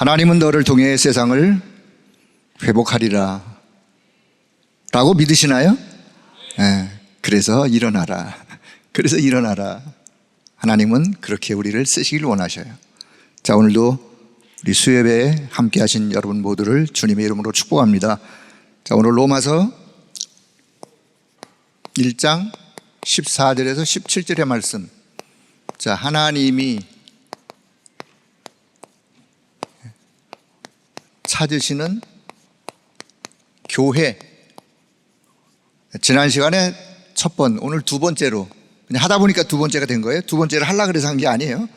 하나님은 너를 통해 세상을 회복하리라 라고 믿으시나요? 네, 그래서 일어나라. 그래서 일어나라. 하나님은 그렇게 우리를 쓰시길 원하셔요. 자, 오늘도 우리 수협에 함께 하신 여러분 모두를 주님의 이름으로 축복합니다. 자, 오늘 로마서 1장 14절에서 17절의 말씀. 자, 하나님이 찾으시는 교회. 지난 시간에 첫 번, 오늘 두 번째로, 그냥 하다 보니까 두 번째가 된 거예요. 두 번째를 하려고 그래서 한 게 아니에요.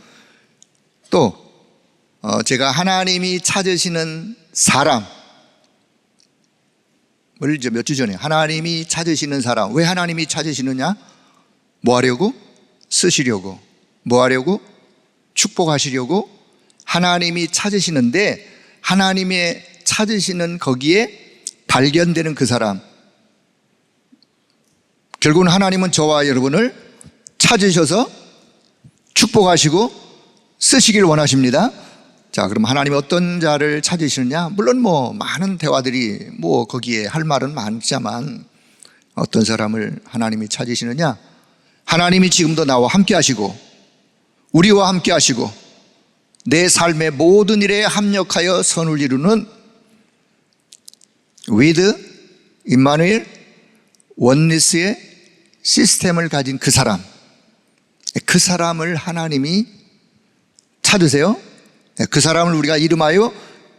또 제가 하나님이 찾으시는 사람을 이제 몇 주 전에 하나님이 찾으시는 사람. 왜 하나님이 찾으시느냐? 뭐 하려고? 쓰시려고. 뭐 하려고? 축복하시려고. 하나님이 찾으시는데 하나님의 찾으시는 거기에 발견되는 그 사람, 결국은 하나님은 저와 여러분을 찾으셔서 축복하시고 쓰시길 원하십니다. 자, 그럼 하나님이 어떤 자를 찾으시느냐? 물론 많은 대화들이 거기에 할 말은 많지만 어떤 사람을 하나님이 찾으시느냐? 하나님이 지금도 나와 함께 하시고 우리와 함께 하시고 내 삶의 모든 일에 합력하여 선을 이루는 with 임마누엘 원리스의 시스템을 가진 그 사람, 그 사람을 하나님이 찾으세요. 그 사람을 우리가 이름하여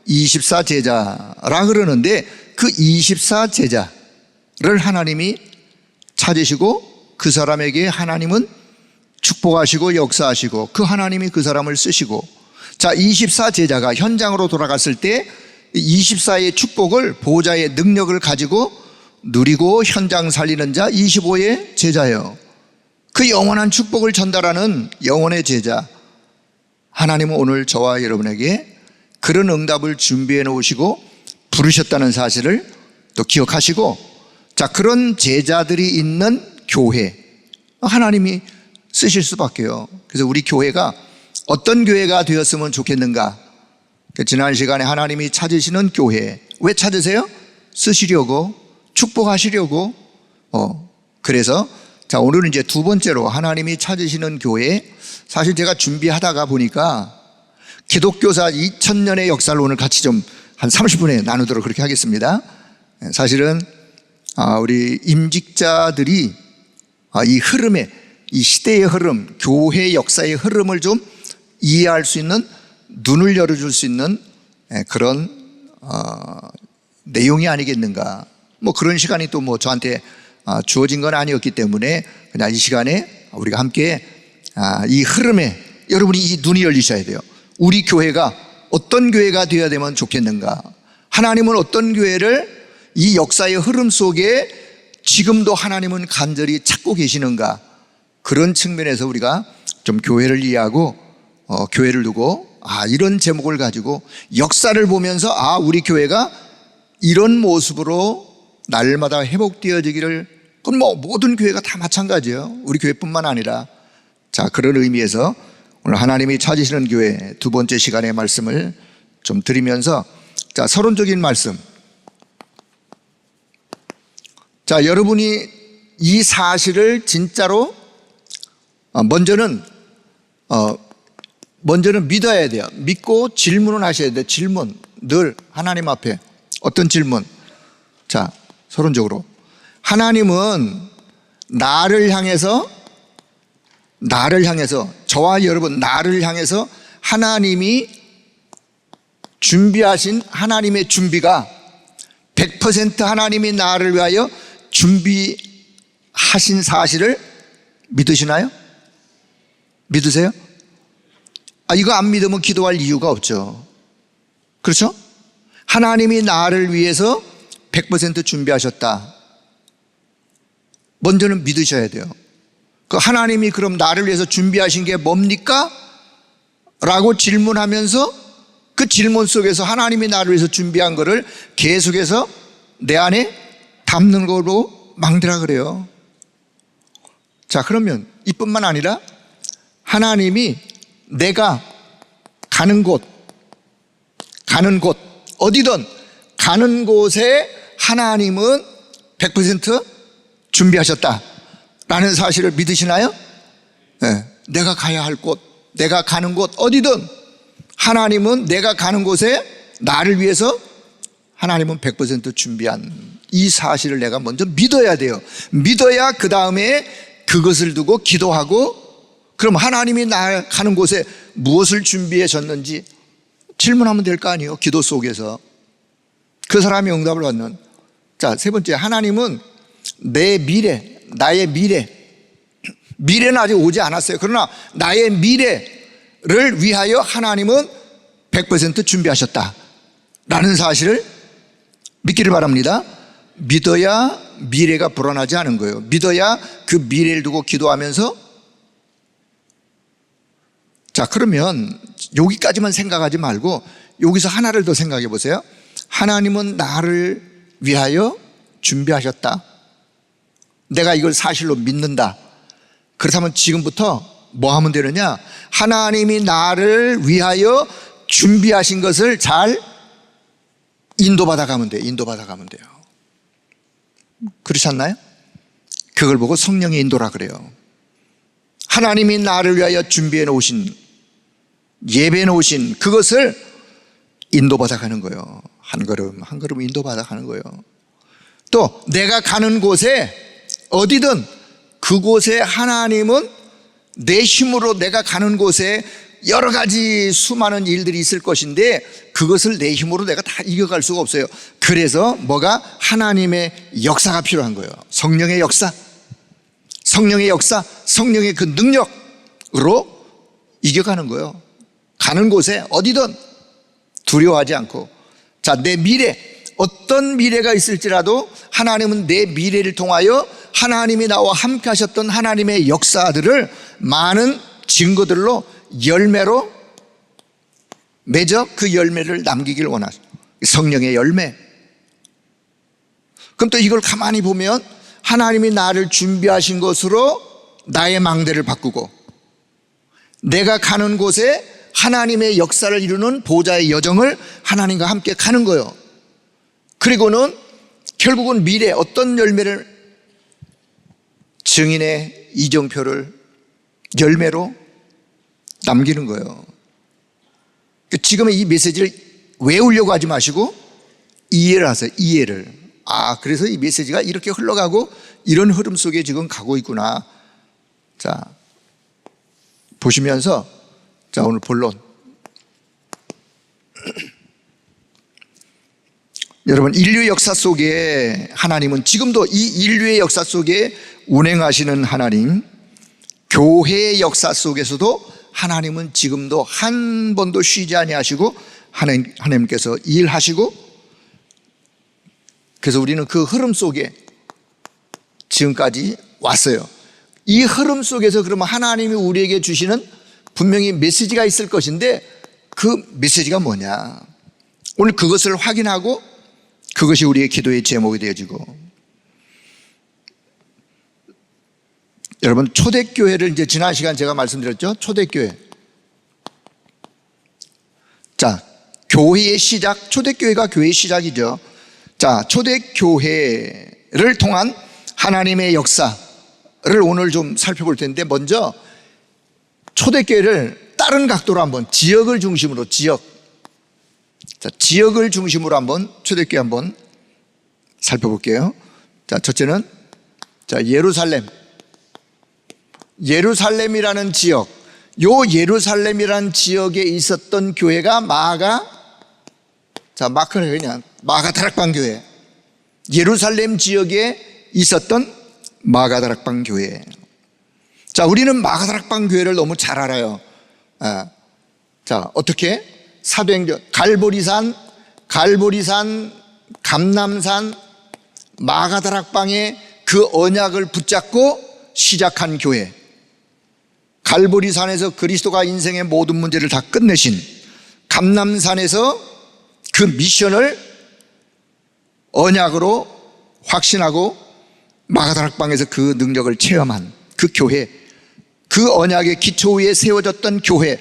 24제자라 그러는데 그 24제자를 하나님이 찾으시고 그 사람에게 하나님은 축복하시고 역사하시고 그 하나님이 그 사람을 쓰시고, 자, 24제자가 현장으로 돌아갔을 때 24의 축복을, 보호자의 능력을 가지고 누리고 현장 살리는 자 25의 제자예요. 그 영원한 축복을 전달하는 영원의 제자, 하나님은 오늘 저와 여러분에게 그런 응답을 준비해 놓으시고 부르셨다는 사실을 또 기억하시고, 자, 그런 제자들이 있는 교회 하나님이 쓰실 수밖에요. 그래서 우리 교회가 어떤 교회가 되었으면 좋겠는가? 지난 시간에 하나님이 찾으시는 교회. 왜 찾으세요? 쓰시려고, 축복하시려고. 그래서 자, 오늘은 이제 두 번째로 하나님이 찾으시는 교회. 사실 제가 준비하다가 보니까 기독교사 2000년의 역사를 오늘 같이 좀 한 30분에 나누도록 그렇게 하겠습니다. 사실은 우리 임직자들이 이 흐름에, 이 시대의 흐름, 교회 역사의 흐름을 좀 이해할 수 있는, 눈을 열어줄 수 있는 그런 내용이 아니겠는가. 그런 시간이 또 저한테 주어진 건 아니었기 때문에 그냥 이 시간에 우리가 함께 이 흐름에 여러분이 이 눈이 열리셔야 돼요. 우리 교회가 어떤 교회가 되어야 되면 좋겠는가? 하나님은 어떤 교회를 이 역사의 흐름 속에 지금도 하나님은 간절히 찾고 계시는가? 그런 측면에서 우리가 좀 교회를 이해하고 교회를 두고 이런 제목을 가지고 역사를 보면서 우리 교회가 이런 모습으로 날마다 회복되어지기를, 그건 모든 교회가 다 마찬가지예요. 우리 교회뿐만 아니라. 자, 그런 의미에서 오늘 하나님이 찾으시는 교회 두 번째 시간의 말씀을 좀 드리면서, 자, 서론적인 말씀. 자, 여러분이 이 사실을 진짜로 먼저는 믿어야 돼요. 믿고 질문을 하셔야 돼요. 질문. 늘 하나님 앞에 어떤 질문? 자, 서론적으로 하나님은 나를 향해서, 저와 여러분 나를 향해서 하나님이 준비하신 하나님의 준비가 100% 하나님이 나를 위하여 준비하신 사실을 믿으시나요? 믿으세요? 이거 안 믿으면 기도할 이유가 없죠. 그렇죠? 하나님이 나를 위해서 100% 준비하셨다. 먼저는 믿으셔야 돼요. 그 하나님이 그럼 나를 위해서 준비하신 게 뭡니까? 라고 질문하면서 그 질문 속에서 하나님이 나를 위해서 준비한 거를 계속해서 내 안에 담는 거로 만들라 그래요. 자, 그러면 이뿐만 아니라 하나님이 내가 가는 곳, 가는 곳, 어디든 가는 곳에 하나님은 100% 준비하셨다라는 사실을 믿으시나요? 네. 내가 가야 할 곳, 내가 가는 곳 어디든 하나님은 내가 가는 곳에 나를 위해서 하나님은 100% 준비한 이 사실을 내가 먼저 믿어야 돼요. 믿어야 그 다음에 그것을 두고 기도하고, 그럼 하나님이 나 가는 곳에 무엇을 준비해 줬는지 질문하면 될 거 아니에요. 기도 속에서 그 사람이 응답을 받는. 자, 세 번째, 하나님은 내 미래, 나의 미래는 아직 오지 않았어요. 그러나 나의 미래를 위하여 하나님은 100% 준비하셨다라는 사실을 믿기를 바랍니다. 믿어야 미래가 불안하지 않은 거예요. 믿어야 그 미래를 두고 기도하면서, 자, 그러면 여기까지만 생각하지 말고 여기서 하나를 더 생각해 보세요. 하나님은 나를 위하여 준비하셨다. 내가 이걸 사실로 믿는다. 그렇다면 지금부터 뭐 하면 되느냐? 하나님이 나를 위하여 준비하신 것을 잘 인도받아 가면 돼요. 인도받아 가면 돼요. 그렇지 않나요? 그걸 보고 성령의 인도라 그래요. 하나님이 나를 위하여 준비해 놓으신, 예배해 놓으신 그것을 인도받아 가는 거예요. 한 걸음 한 걸음 인도받아 가는 거예요. 또 내가 가는 곳에 어디든 그곳에 하나님은 내 힘으로, 내가 가는 곳에 여러 가지 수많은 일들이 있을 것인데 그것을 내 힘으로 내가 다 이겨갈 수가 없어요. 그래서 뭐가? 하나님의 역사가 필요한 거예요. 성령의 역사, 성령의 역사, 성령의 그 능력으로 이겨가는 거예요. 가는 곳에 어디든 두려워하지 않고. 자, 내 미래, 어떤 미래가 있을지라도 하나님은 내 미래를 통하여 하나님이 나와 함께 하셨던 하나님의 역사들을 많은 증거들로, 열매로 맺어 그 열매를 남기길 원하죠. 성령의 열매. 그럼 또 이걸 가만히 보면 하나님이 나를 준비하신 것으로 나의 망대를 바꾸고, 내가 가는 곳에 하나님의 역사를 이루는 보좌의 여정을 하나님과 함께 가는 거예요. 그리고는 결국은 미래 어떤 열매를, 증인의 이정표를 열매로 남기는 거예요. 지금의 이 메시지를 외우려고 하지 마시고 이해를 하세요. 이해를. 아, 그래서 이 메시지가 이렇게 흘러가고 이런 흐름 속에 지금 가고 있구나. 자, 보시면서, 자, 오늘 본론. 여러분, 인류 역사 속에 하나님은 지금도 이 인류의 역사 속에 운행하시는 하나님, 교회의 역사 속에서도 하나님은 지금도 한 번도 쉬지 아니하시고 하나님께서 일하시고, 그래서 우리는 그 흐름 속에 지금까지 왔어요. 이 흐름 속에서 그러면 하나님이 우리에게 주시는 분명히 메시지가 있을 것인데 그 메시지가 뭐냐? 오늘 그것을 확인하고 그것이 우리의 기도의 제목이 되어지고, 여러분, 초대교회를 이제 지난 시간 제가 말씀드렸죠. 초대교회. 자, 교회의 시작, 초대교회가 교회의 시작이죠. 자, 초대교회를 통한 하나님의 역사를 오늘 좀 살펴볼 텐데, 먼저 초대교회를 다른 각도로 한번, 지역을 중심으로, 자, 지역을 중심으로 한번 초대교회 한번 살펴볼게요. 자, 첫째는, 자, 예루살렘이라는 지역, 요 예루살렘이라는 지역에 있었던 교회가 마크는 그냥 마가다락방 교회. 예루살렘 지역에 있었던 마가다락방 교회. 자, 우리는 마가다락방 교회를 너무 잘 알아요. 자, 어떻게? 사도행전, 갈보리산, 감남산, 마가다락방의 그 언약을 붙잡고 시작한 교회. 갈보리산에서 그리스도가 인생의 모든 문제를 다 끝내신, 감남산에서 그 미션을 언약으로 확신하고 마가다락방에서 그 능력을 체험한 그 교회, 그 언약의 기초 위에 세워졌던 교회,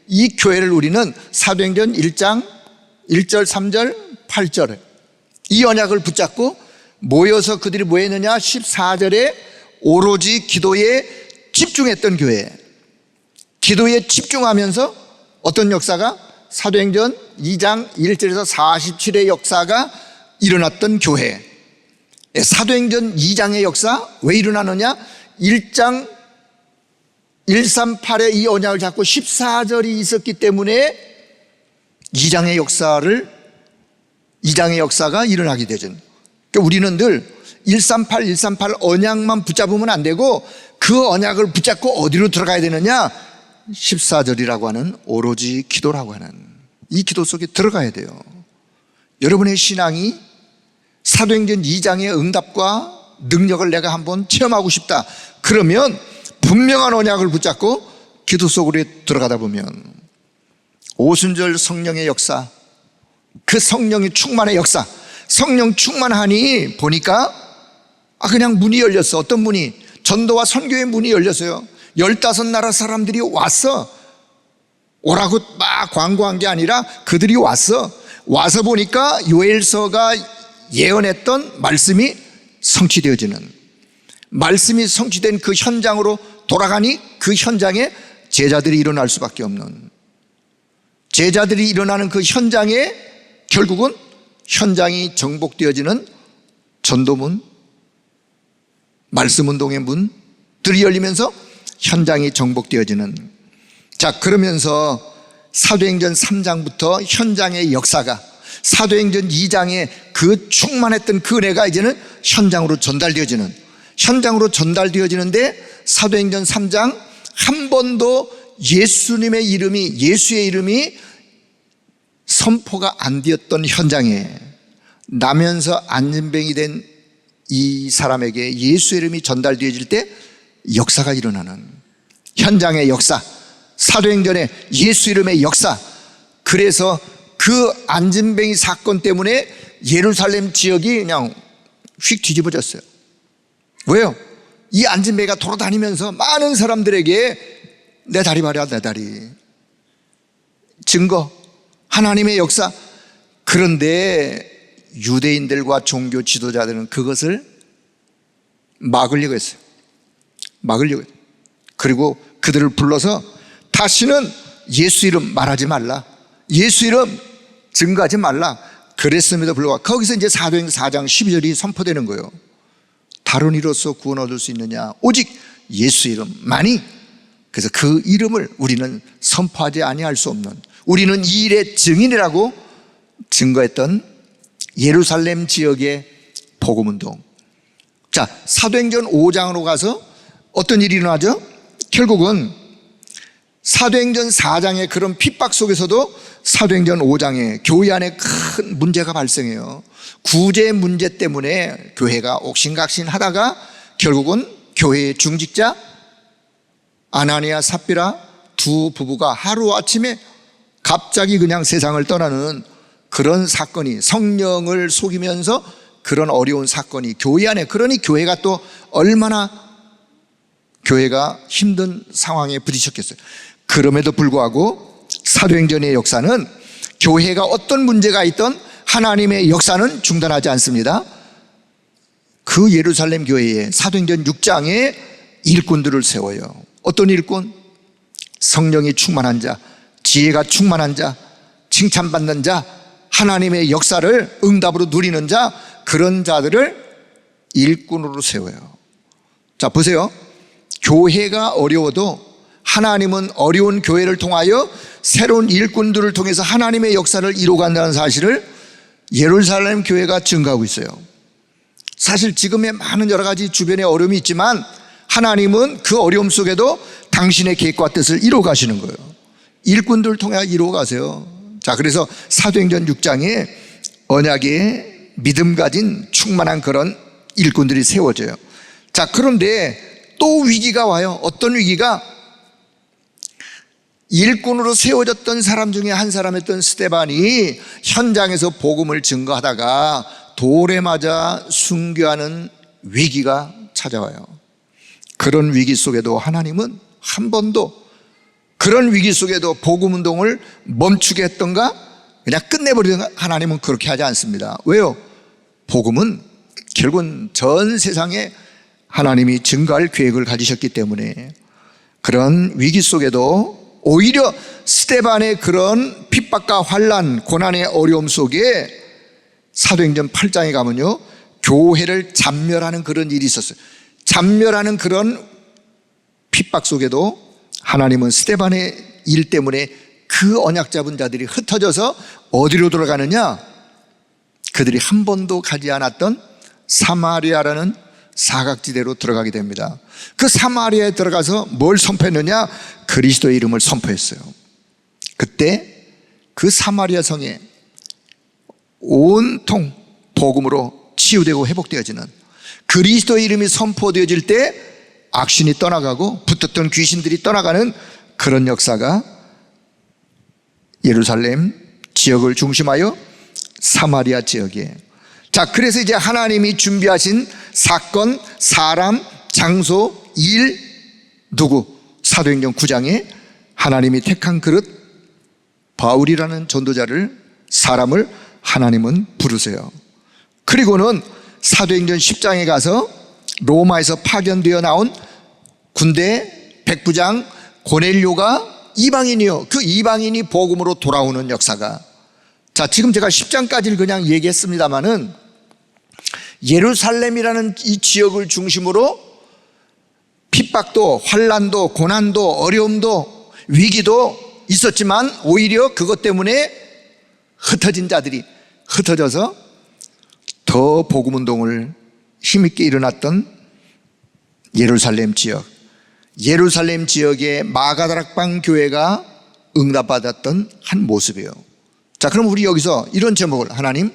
이 교회를 우리는 사도행전 1장 1절, 3절, 8절 이 언약을 붙잡고 모여서 그들이 뭐 했느냐? 14절에 오로지 기도에 집중했던 교회. 기도에 집중하면서 어떤 역사가? 사도행전 2장 1절에서 47의 역사가 일어났던 교회. 사도행전 2장의 역사 왜 일어나느냐? 1장 138의 이 언약을 잡고 14절이 있었기 때문에 2장의 역사가 일어나게 되죠. 그러니까 우리는 늘 138 언약만 붙잡으면 안 되고 그 언약을 붙잡고 어디로 들어가야 되느냐? 14절이라고 하는 오로지 기도라고 하는 이 기도 속에 들어가야 돼요. 여러분의 신앙이 사도행전 2장의 응답과 능력을 내가 한번 체험하고 싶다. 그러면 분명한 언약을 붙잡고 기도 속으로 들어가다 보면 오순절 성령의 역사, 그 성령이 충만의 역사, 성령 충만하니 보니까 그냥 문이 열렸어. 어떤 문이? 전도와 선교의 문이 열렸어요. 15나라 사람들이 왔어. 오라고 막 광고한 게 아니라 그들이 왔어. 와서 보니까 요엘서가 예언했던 말씀이 성취되어지는, 말씀이 성취된 그 현장으로 돌아가니 그 현장에 제자들이 일어날 수밖에 없는, 제자들이 일어나는 그 현장에 결국은 현장이 정복되어지는 전도문, 말씀운동의 문들이 열리면서 현장이 정복되어지는. 자, 그러면서 사도행전 3장부터 현장의 역사가, 사도행전 2장에 그 충만했던 그 은혜가 이제는 현장으로 전달되어지는데 사도행전 3장 한 번도 예수의 이름이 선포가 안 되었던 현장에 나면서 안진뱅이 된 이 사람에게 예수의 이름이 전달되어질 때 역사가 일어나는 현장의 역사, 사도행전의 예수 이름의 역사. 그래서 그 안진뱅이 사건 때문에 예루살렘 지역이 그냥 휙 뒤집어졌어요. 왜요? 이 안진뱅이가 돌아다니면서 많은 사람들에게 내 다리 봐라, 내 다리. 증거, 하나님의 역사. 그런데 유대인들과 종교 지도자들은 그것을 막으려고 했어요. 그리고 그들을 불러서 다시는 예수 이름 말하지 말라, 예수 이름 증거하지 말라 그랬음에도 불구하고 거기서 이제 사도행전 4장 12절이 선포되는 거예요. 다른 이로써 구원 얻을 수 있느냐? 오직 예수 이름만이. 그래서 그 이름을 우리는 선포하지 아니할 수 없는, 우리는 이 일의 증인이라고 증거했던 예루살렘 지역의 복음운동. 자, 사도행전 5장으로 가서 어떤 일이 일어나죠? 결국은 사도행전 4장의 그런 핍박 속에서도 사도행전 5장에 교회 안에 큰 문제가 발생해요. 구제 문제 때문에 교회가 옥신각신 하다가 결국은 교회의 중직자 아나니아 삽비라 두 부부가 하루아침에 갑자기 그냥 세상을 떠나는 그런 사건이, 성령을 속이면서 그런 어려운 사건이 교회 안에, 그러니 교회가 또 얼마나 교회가 힘든 상황에 부딪혔겠어요. 그럼에도 불구하고 사도행전의 역사는 교회가 어떤 문제가 있던 하나님의 역사는 중단하지 않습니다. 그 예루살렘 교회에 사도행전 6장에 일꾼들을 세워요. 어떤 일꾼? 성령이 충만한 자, 지혜가 충만한 자, 칭찬받는 자, 하나님의 역사를 응답으로 누리는 자, 그런 자들을 일꾼으로 세워요. 자, 보세요. 교회가 어려워도 하나님은 어려운 교회를 통하여 새로운 일꾼들을 통해서 하나님의 역사를 이루어간다는 사실을 예루살렘 교회가 증거하고 있어요. 사실 지금의 많은 여러 가지 주변에 어려움이 있지만 하나님은 그 어려움 속에도 당신의 계획과 뜻을 이루어 가시는 거예요. 일꾼들을 통해 이루어 가세요. 자, 그래서 사도행전 6장에 언약의 믿음 가진 충만한 그런 일꾼들이 세워져요. 자, 그런데 또 위기가 와요. 어떤 위기가? 일꾼으로 세워졌던 사람 중에 한 사람이었던 스데반이 현장에서 복음을 증거하다가 돌에 맞아 순교하는 위기가 찾아와요. 그런 위기 속에도 하나님은 한 번도, 그런 위기 속에도 복음 운동을 멈추게 했던가? 그냥 끝내버리는 하나님은 그렇게 하지 않습니다. 왜요? 복음은 결국은 전 세상에 하나님이 증거할 계획을 가지셨기 때문에 그런 위기 속에도 오히려 스데반의 그런 핍박과 환난, 고난의 어려움 속에 사도행전 8장에 가면요, 교회를 잔멸하는 그런 일이 있었어요. 잔멸하는 그런 핍박 속에도 하나님은 스데반의 일 때문에 그 언약 잡은 자들이 흩어져서 어디로 돌아가느냐? 그들이 한 번도 가지 않았던 사마리아라는 사각지대로 들어가게 됩니다. 그 사마리아에 들어가서 뭘 선포했느냐? 그리스도의 이름을 선포했어요. 그때 그 사마리아 성에 온통 복음으로 치유되고 회복되어지는, 그리스도의 이름이 선포되어질 때 악신이 떠나가고 붙었던 귀신들이 떠나가는 그런 역사가 예루살렘 지역을 중심하여 사마리아 지역에, 자, 그래서 이제 하나님이 준비하신 사건, 사람, 장소, 일, 누구? 사도행전 9장에 하나님이 택한 그릇 바울이라는 전도자를, 사람을 하나님은 부르세요. 그리고는 사도행전 10장에 가서 로마에서 파견되어 나온 군대 백부장 고넬료가 이방인이요, 그 이방인이 복음으로 돌아오는 역사가, 자, 지금 제가 10장까지를 그냥 얘기했습니다마는 예루살렘이라는 이 지역을 중심으로 핍박도, 환난도, 고난도, 어려움도, 위기도 있었지만 오히려 그것 때문에 흩어진 자들이 흩어져서 더 복음운동을 힘있게 일어났던 예루살렘 지역, 예루살렘 지역의 마가다락방 교회가 응답받았던 한 모습이에요. 자, 그럼 우리 여기서 이런 제목을, 하나님,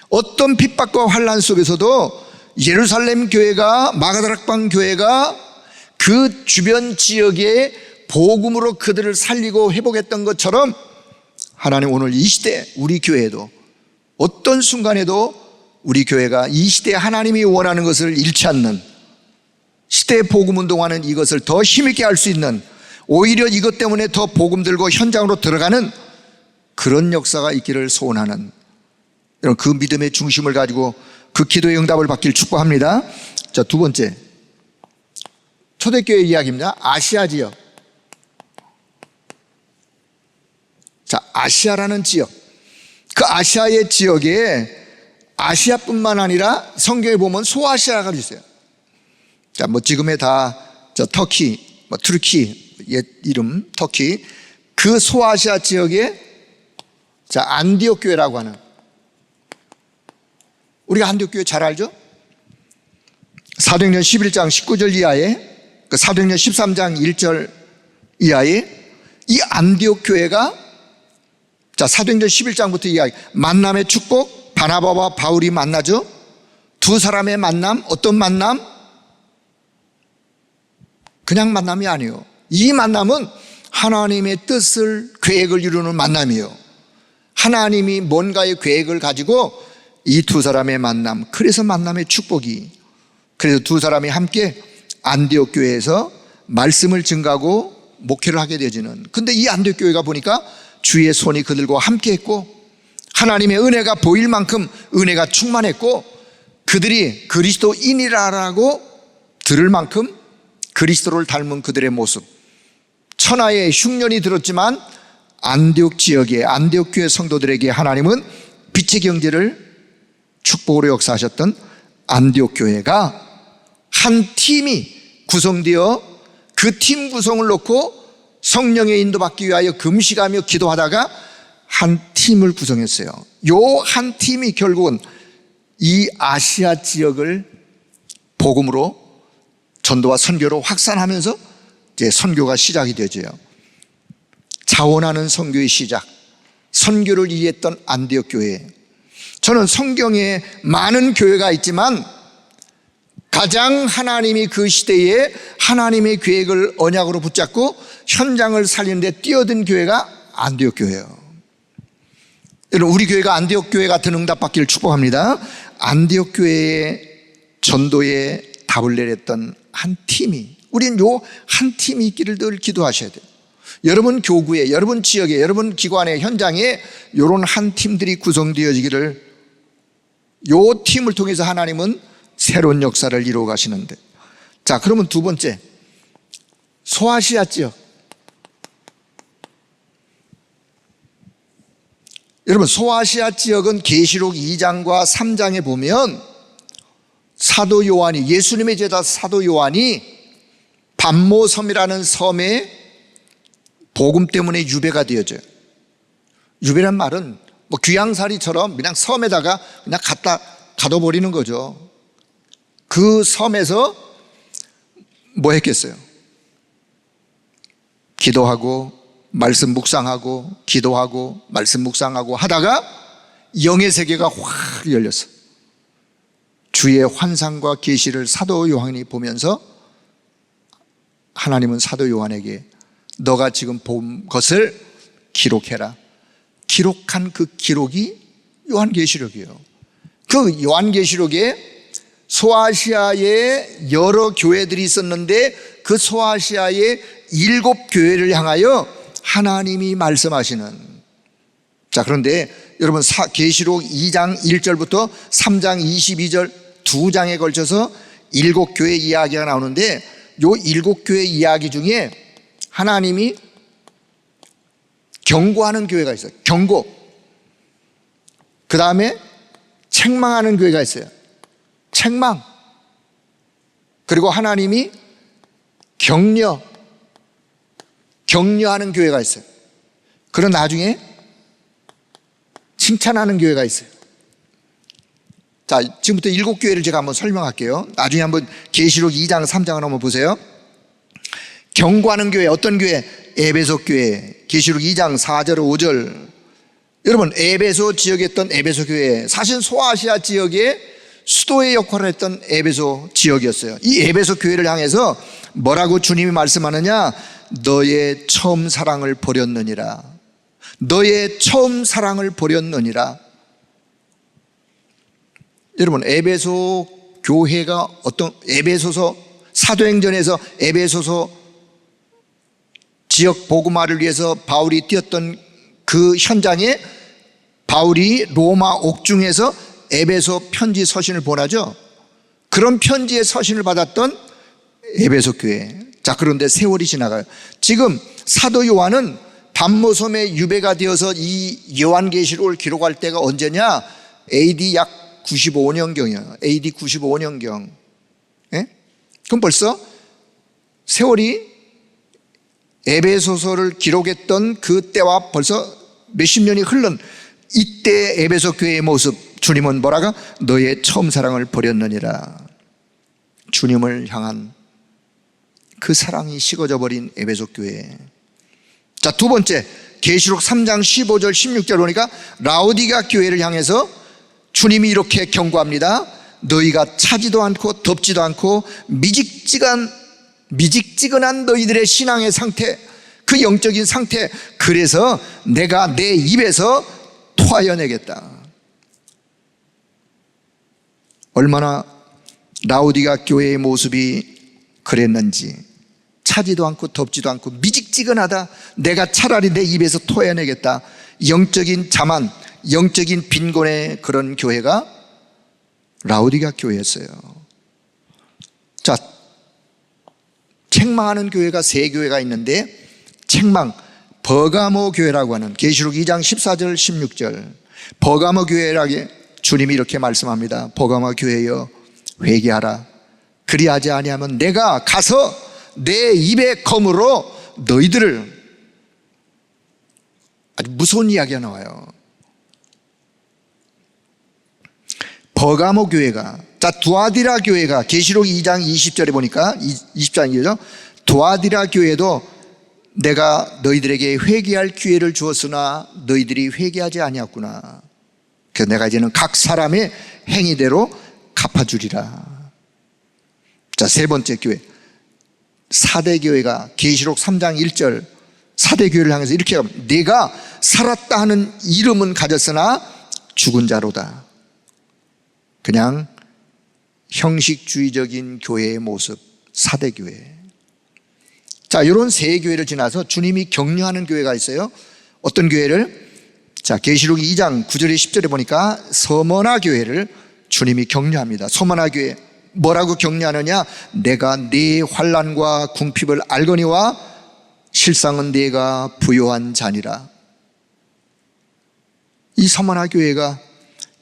어떤 핍박과 환난 속에서도 예루살렘 교회가, 마가다락방 교회가 그 주변 지역의 복음으로 그들을 살리고 회복했던 것처럼 하나님, 오늘 이 시대 우리 교회도 어떤 순간에도 우리 교회가 이 시대에 하나님이 원하는 것을 잃지 않는, 시대의 복음운동하는 이것을 더 힘있게 할 수 있는, 오히려 이것 때문에 더 복음 들고 현장으로 들어가는 그런 역사가 있기를 소원하는, 이런 그 믿음의 중심을 가지고 그 기도의 응답을 받길 축복합니다. 자, 두 번째, 초대교회 이야기입니다. 아시아 지역. 자, 아시아라는 지역, 그 아시아의 지역에 아시아뿐만 아니라 성경에 보면 소아시아가 있어요. 자, 뭐 지금의 다 저 터키, 뭐 투르키, 옛 이름 터키, 그 소아시아 지역에 자, 안디옥 교회라고 하는, 우리가 안디옥 교회 잘 알죠? 사도행전 11장 19절 이하에, 그 사도행전 13장 1절 이하에 이 안디옥 교회가, 자, 사도행전 11장부터 이야기, 만남의 축복, 바나바와 바울이 만나죠. 두 사람의 만남, 어떤 만남? 그냥 만남이 아니에요. 이 만남은 하나님의 뜻을, 계획을 이루는 만남이에요. 하나님이 뭔가의 계획을 가지고 이 두 사람의 만남, 그래서 만남의 축복이, 그래서 두 사람이 함께 안디옥 교회에서 말씀을 증가하고 목회를 하게 되지는, 근데 이 안디옥 교회가 보니까 주의 손이 그들과 함께 했고 하나님의 은혜가 보일 만큼 은혜가 충만했고 그들이 그리스도인이라고 들을 만큼 그리스도를 닮은 그들의 모습, 천하의 흉년이 들었지만 안디옥 지역의 안디옥 교회 성도들에게 하나님은 빛의 경제를 축복으로 역사하셨던 안디옥 교회가 한 팀이 구성되어 그 팀 구성을 놓고 성령의 인도받기 위하여 금식하며 기도하다가 한 팀을 구성했어요. 요 한 팀이 결국은 이 아시아 지역을 복음으로, 전도와 선교로 확산하면서 이제 선교가 시작이 되죠. 자원하는 선교의 시작, 선교를 이해했던 안디옥 교회. 저는 성경에 많은 교회가 있지만 가장 하나님이 그 시대에 하나님의 계획을 언약으로 붙잡고 현장을 살리는 데 뛰어든 교회가 안디옥 교회예요. 여러분, 우리 교회가 안디옥 교회 같은 응답 받기를 축복합니다. 안디옥 교회의 전도에 답을 내렸던 한 팀이, 우리는 요 한 팀이 있기를 늘 기도하셔야 돼요. 여러분 교구에, 여러분 지역에, 여러분 기관의 현장에 이런 한 팀들이 구성되어지기를, 요 팀을 통해서 하나님은 새로운 역사를 이루어 가시는데. 자, 그러면 두 번째, 소아시아 지역. 여러분, 소아시아 지역은 계시록 2장과 3장에 보면 사도 요한이, 예수님의 제자 사도 요한이 반모섬이라는 섬에 복음 때문에 유배가 되어져요. 유배란 말은 뭐 귀양살이처럼 그냥 섬에다가 그냥 갖다 가둬버리는 거죠. 그 섬에서 뭐 했겠어요? 기도하고 말씀 묵상하고 기도하고 말씀 묵상하고 하다가 영의 세계가 확 열렸어. 주의 환상과 계시를 사도 요한이 보면서 하나님은 사도 요한에게 너가 지금 본 것을 기록해라. 기록한 그 기록이 요한계시록이에요. 그 요한계시록에 소아시아에 여러 교회들이 있었는데 그 소아시아의 7교회를 향하여 하나님이 말씀하시는. 자, 그런데 여러분 계시록 2장 1절부터 3장 22절 두 장에 걸쳐서 7교회 이야기가 나오는데 요 7교회 이야기 중에 하나님이 경고하는 교회가 있어요. 경고. 그 다음에 책망하는 교회가 있어요. 책망. 그리고 하나님이 격려하는 교회가 있어요. 그런 나중에 칭찬하는 교회가 있어요. 자, 지금부터 7교회를 제가 한번 설명할게요. 나중에 한번 계시록 2장 3장을 한번 보세요. 경고하는 교회, 어떤 교회? 에베소 교회. 계시록 2장 4절 5절. 여러분, 에베소 지역에 있던 에베소 교회, 사실 소아시아 지역의 수도의 역할을 했던 에베소 지역이었어요. 이 에베소 교회를 향해서 뭐라고 주님이 말씀하느냐? 너의 처음 사랑을 버렸느니라. 너의 처음 사랑을 버렸느니라. 여러분, 에베소 교회가 어떤, 에베소서 사도행전에서 에베소서 지역 복음화를 위해서 바울이 뛰었던 그 현장에 바울이 로마 옥중에서 에베소 편지 서신을 보내죠. 그런 편지의 서신을 받았던 에베소 교회. 자, 그런데 세월이 지나가요. 지금 사도 요한은 반모섬에 유배가 되어서 이 요한계시록을 기록할 때가 언제냐? AD 약 95년경이에요. AD 95년경. 예? 그럼 벌써 세월이 에베소서를 기록했던 그 때와 벌써 몇십 년이 흘른 이때 에베소 교회의 모습, 주님은 뭐라가? 너의 처음 사랑을 버렸느니라. 주님을 향한 그 사랑이 식어져 버린 에베소 교회. 자, 두 번째, 계시록 3장 15절 16절 보니까 라오디가 교회를 향해서 주님이 이렇게 경고합니다. 너희가 차지도 않고 덥지도 않고 미직지근한 너희들의 신앙의 상태, 그 영적인 상태, 그래서 내가 내 입에서 토하여내겠다. 얼마나 라오디가 교회의 모습이 그랬는지, 차지도 않고 덥지도 않고 미직지근하다. 내가 차라리 내 입에서 토해내겠다. 영적인 자만, 영적인 빈곤의 그런 교회가 라오디가 교회였어요. 자, 책망하는 교회가 세 교회가 있는데, 책망, 버가모 교회라고 하는, 계시록 2장 14절 16절 버가모 교회라게 주님이 이렇게 말씀합니다. 버가모 교회여 회개하라. 그리하지 아니하면 내가 가서 내 입의 검으로 너희들을, 아주 무서운 이야기가 나와요. 버가모 교회가, 자, 두아디라 교회가 계시록 2장 20절에 보니까 20장이죠. 두아디라 교회도 내가 너희들에게 회개할 기회를 주었으나 너희들이 회개하지 아니었구나. 그래서 내가 이제는 각 사람의 행위대로 갚아주리라. 자, 세 번째 교회, 사대교회가 계시록 3장 1절 사대교회를 향해서 이렇게 합니다. 네가 살았다 하는 이름은 가졌으나 죽은 자로다. 그냥 형식주의적인 교회의 모습, 사대교회. 자, 이런 세 교회를 지나서 주님이 격려하는 교회가 있어요. 어떤 교회를? 자, 계시록 2장 9절에 10절에 보니까 서머나 교회를 주님이 격려합니다. 서머나 교회 뭐라고 격려하느냐? 내가 네 환난과 궁핍을 알거니와 실상은 네가 부요한 자니라. 이 서머나 교회가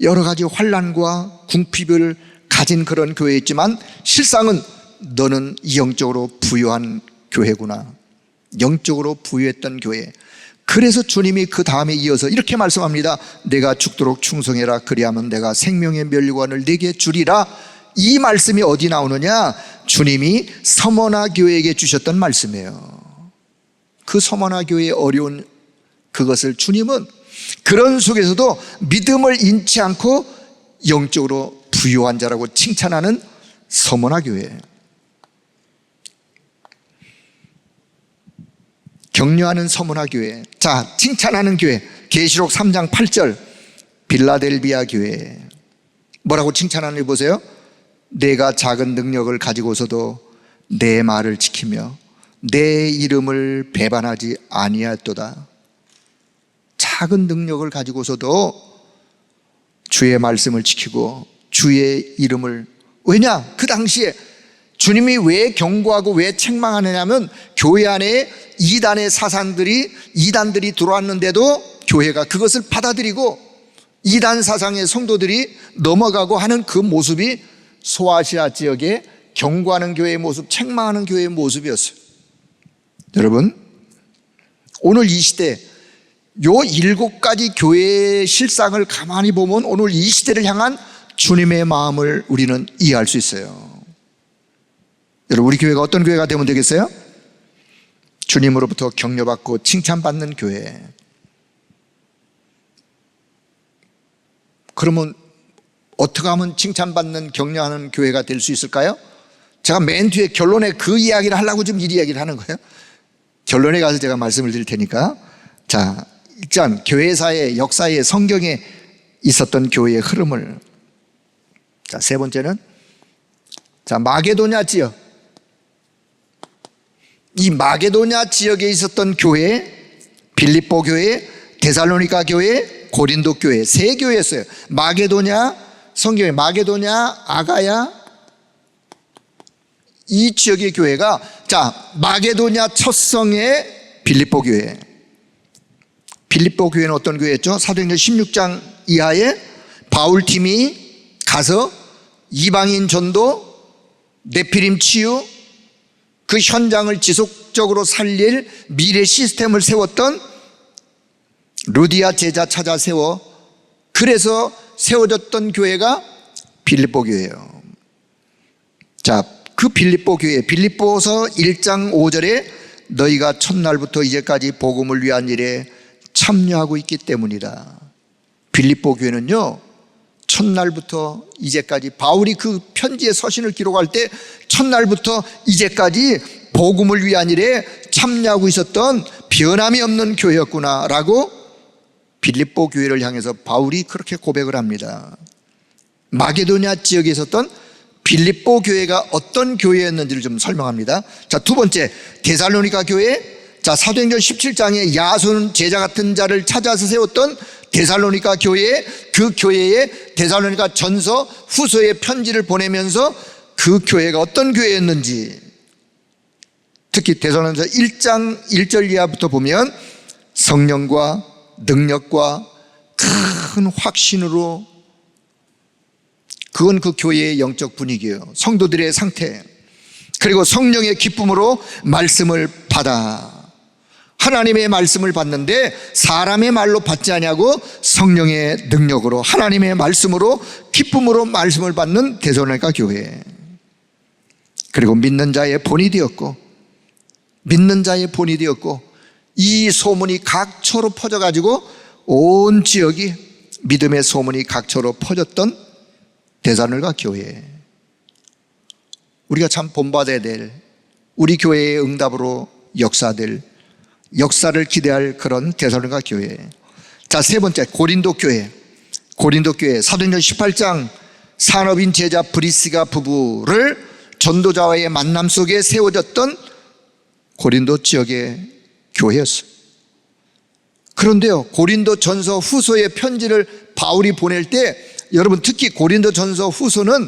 여러 가지 환난과 궁핍을 가진 그런 교회였지만 실상은 너는 영적으로 부요한 교회구나. 영적으로 부유했던 교회. 그래서 주님이 그 다음에 이어서 이렇게 말씀합니다. 내가 죽도록 충성해라. 그리하면 내가 생명의 면류관을 네게 주리라. 이 말씀이 어디 나오느냐? 주님이 서머나 교회에게 주셨던 말씀이에요. 그 서머나 교회의 어려운 그것을 주님은 그런 속에서도 믿음을 잃지 않고 영적으로 부유한 자라고 칭찬하는 서머나 교회, 격려하는 서머나 교회. 자, 칭찬하는 교회 계시록 3장 8절 빌라델비아 교회 뭐라고 칭찬하는지 보세요. 내가 작은 능력을 가지고서도 내 말을 지키며 내 이름을 배반하지 아니하였도다. 작은 능력을 가지고서도 주의 말씀을 지키고 주의 이름을, 왜냐? 그 당시에 주님이 왜 경고하고 왜 책망하느냐면 교회 안에 이단들이 들어왔는데도 교회가 그것을 받아들이고 이단 사상의 성도들이 넘어가고 하는 그 모습이 소아시아 지역에 경고하는 교회의 모습, 책망하는 교회의 모습이었어요. 여러분, 오늘 이 시대 요 7가지 교회의 실상을 가만히 보면 오늘 이 시대를 향한 주님의 마음을 우리는 이해할 수 있어요. 여러분, 우리 교회가 어떤 교회가 되면 되겠어요? 주님으로부터 격려받고 칭찬받는 교회. 그러면 어떻게 하면 칭찬받는 격려하는 교회가 될 수 있을까요? 제가 맨 뒤에 결론에 그 이야기를 하려고 지금 이 이야기를 하는 거예요. 결론에 가서 제가 말씀을 드릴 테니까. 자, 일단 교회사의 역사의 성경에 있었던 교회의 흐름을. 자, 세 번째는 자, 마게도냐 지역. 이 마게도냐 지역에 있었던 교회, 빌립보 교회, 데살로니가 교회, 고린도 교회, 세 교회였어요. 마게도냐, 성경에 마게도냐, 아가야, 이 지역의 교회가, 자, 마게도냐 첫 성의 빌립보 교회. 빌립보 교회는 어떤 교회였죠? 사도행전 16장 이하에 바울팀이 가서 이방인 전도, 네피림 치유, 그 현장을 지속적으로 살릴 미래 시스템을 세웠던 루디아 제자 찾아 세워, 그래서 세워졌던 교회가 빌립보 교회예요. 자, 그 빌립보 교회, 빌립보서 1장 5절에 너희가 첫날부터 이제까지 복음을 위한 일에 참여하고 있기 때문이다. 빌립보 교회는요, 첫날부터 이제까지 바울이 그 편지의 서신을 기록할 때 첫날부터 이제까지 복음을 위한 일에 참여하고 있었던 변함이 없는 교회였구나라고 빌립보 교회를 향해서 바울이 그렇게 고백을 합니다. 마게도냐 지역에 있었던 빌립보 교회가 어떤 교회였는지를 좀 설명합니다. 자, 두 번째, 데살로니가 교회. 자, 사도행전 17장에 야손 제자 같은 자를 찾아서 세웠던 데살로니가 교회, 그 교회에 데살로니가 전서, 후서의 편지를 보내면서 그 교회가 어떤 교회였는지, 특히 데살로니가 1장 1절 이하부터 보면 성령과 능력과 큰 확신으로, 그건 그 교회의 영적 분위기예요. 성도들의 상태, 그리고 성령의 기쁨으로 말씀을 받아, 하나님의 말씀을 받는데 사람의 말로 받지 아니하고 성령의 능력으로 하나님의 말씀으로 기쁨으로 말씀을 받는 데살로니가 교회. 그리고 믿는 자의 본이 되었고, 이 소문이 각처로 퍼져가지고 온 지역이 믿음의 소문이 각처로 퍼졌던 데살로니가 교회. 우리가 참 본받아야 될, 우리 교회의 응답으로 역사를 기대할 그런 데살로니가 교회. 자, 세 번째, 고린도 교회. 사도행전 18장 산업인 제자 브리스가 부부를 전도자와의 만남 속에 세워졌던 고린도 지역의 교회였어요. 그런데요, 고린도 전서 후서의 편지를 바울이 보낼 때, 여러분 특히 고린도 전서 후서는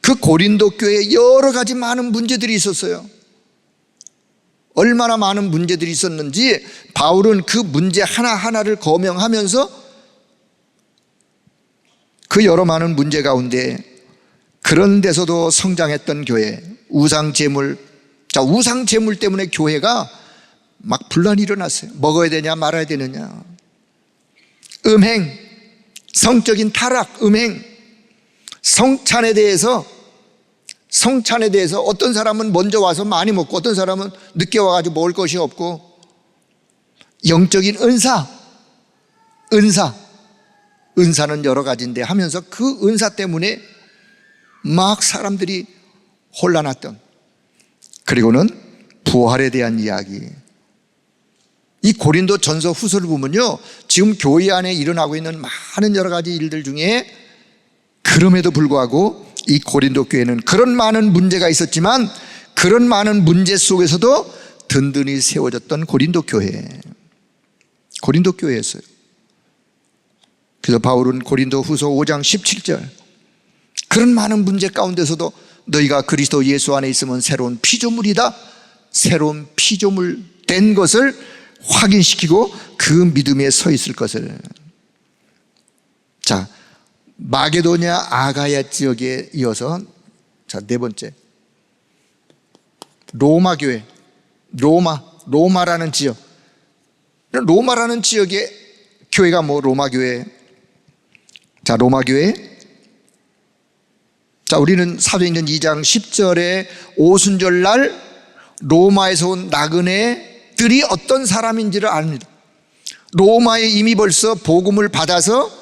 그 고린도 교회에 여러 가지 많은 문제들이 있었어요. 얼마나 많은 문제들이 있었는지 바울은 그 문제 하나하나를 거명하면서 그 여러 많은 문제 가운데 그런 데서도 성장했던 교회, 우상제물, 우상제물 때문에 교회가 막 분란이 일어났어요. 먹어야 되냐 말아야 되느냐, 음행, 성적인 타락, 음행, 성찬에 대해서 어떤 사람은 먼저 와서 많이 먹고 어떤 사람은 늦게 와가지고 먹을 것이 없고, 영적인 은사는 여러 가지인데 하면서 그 은사 때문에 막 사람들이 혼란했던, 그리고는 부활에 대한 이야기. 이 고린도 전서 후서를 보면요, 지금 교회 안에 일어나고 있는 많은 여러 가지 일들 중에 그럼에도 불구하고 이 고린도 교회는 그런 많은 문제가 있었지만 그런 많은 문제 속에서도 든든히 세워졌던 고린도 교회였어요. 그래서 바울은 고린도 후서 5장 17절, 그런 많은 문제 가운데서도 너희가 그리스도 예수 안에 있으면 새로운 피조물이다, 새로운 피조물 된 것을 확인시키고 그 믿음에 서 있을 것을. 자, 마게도냐 아가야 지역에 이어서 네 번째, 로마 교회. 로마라는 지역. 로마라는 지역의 교회가 로마 교회. 자, 로마 교회. 자, 우리는 사도행전 2장 10절에 오순절 날 로마에서 온 나그네들이 어떤 사람인지를 압니다. 로마에 이미 벌써 복음을 받아서